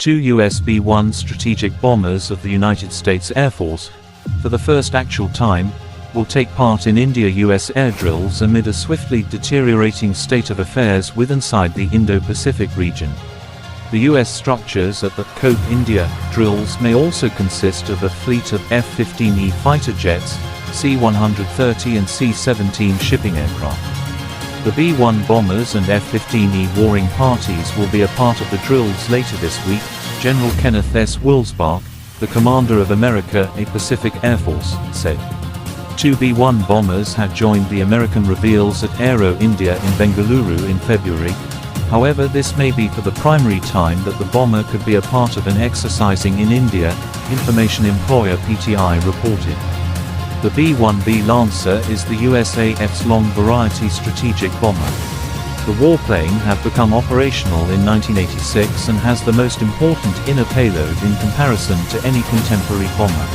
two US B-1 strategic bombers of the United States Air Force, for the first actual time, will take part in India-US air drills amid a swiftly deteriorating state of affairs inside the Indo-Pacific region. The US structures at the Cope India drills may also consist of a fleet of F-15E fighter jets, C-130 and C-17 shipping aircraft. The B-1 bombers and F-15E warring parties will be a part of the drills later this week, General Kenneth S. Wilsbach, the commander of America Pacific Air Force, said. Two B-1 bombers had joined the American reveals at Aero India in Bengaluru in February. However, this may be for the primary time that the bomber could be a part of an exercising in India, information employer PTI reported. The B-1B Lancer is the USAF's long variety strategic bomber. The warplane had become operational in 1986 and has the most important inner payload in comparison to any contemporary bomber.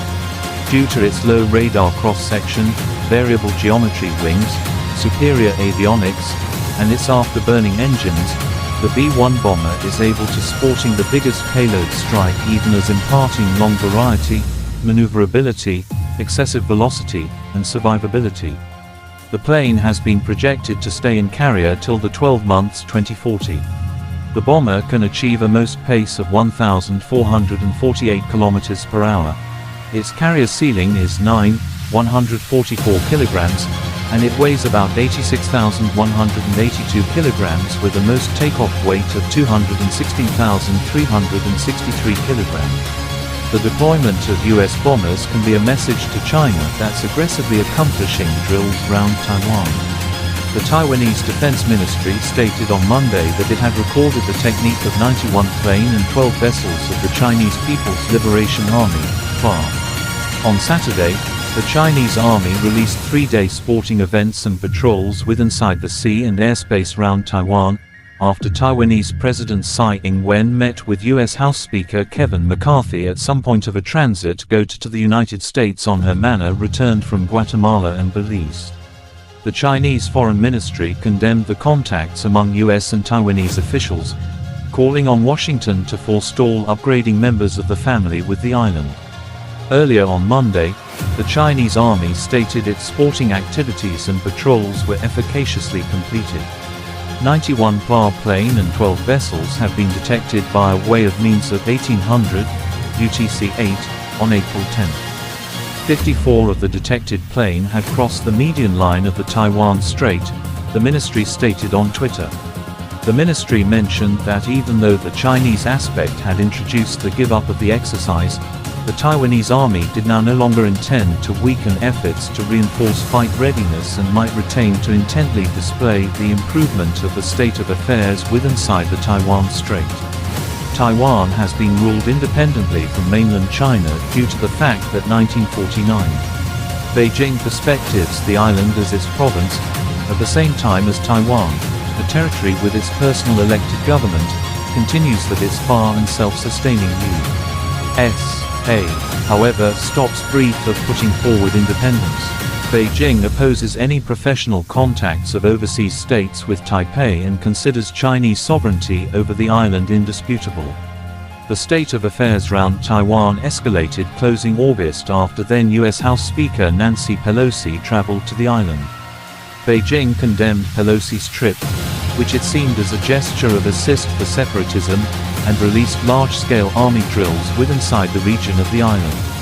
Due to its low radar cross-section, variable geometry wings, superior avionics, and its afterburning engines, the B-1 bomber is able to sporting the biggest payload strike even as imparting long variety, maneuverability, excessive velocity, and survivability. The plane has been projected to stay in carrier till the 12 months 2040. The bomber can achieve a most pace of 1,448 km per hour. Its carrier ceiling is 144 kilograms, and it weighs about 86,182 kilograms with a most takeoff weight of 216,363 kilograms. The deployment of US bombers can be a message to China that's aggressively accomplishing drills round Taiwan. The Taiwanese Defense Ministry stated on Monday that it had recorded the technique of 91 plane and 12 vessels of the Chinese People's Liberation Army, FAR. On Saturday, the Chinese Army released 3-day sporting events and patrols inside the sea and airspace round Taiwan, after Taiwanese President Tsai Ing-wen met with U.S. House Speaker Kevin McCarthy at some point of a transit go to the United States on her manner returned from Guatemala and Belize. The Chinese Foreign Ministry condemned the contacts among U.S. and Taiwanese officials, calling on Washington to forestall upgrading members of the family with the island. Earlier on Monday, the Chinese Army stated its sporting activities and patrols were efficaciously completed. 91 PLA plane and 12 vessels have been detected by way of means of 1800 UTC-8 on April 10. 54 of the detected plane had crossed the median line of the Taiwan Strait, the ministry stated on Twitter. The ministry mentioned that even though the Chinese aspect had introduced the give-up of the exercise, the Taiwanese Army did now no longer intend to weaken efforts to reinforce fight readiness and might retain to intently display the improvement of the state of affairs inside the Taiwan Strait. Taiwan has been ruled independently from mainland China due to the fact that 1949. Beijing perspectives the island as its province, at the same time as Taiwan, the territory with its personal elected government, continues that its far and self-sustaining U.S. however, stops brief of putting forward independence. Beijing opposes any professional contacts of overseas states with Taipei and considers Chinese sovereignty over the island indisputable. The state of affairs round Taiwan escalated closing August after then U.S. House Speaker Nancy Pelosi traveled to the island. Beijing condemned Pelosi's trip, which it seemed as a gesture of assist for separatism, and released large-scale army drills inside the region of the island.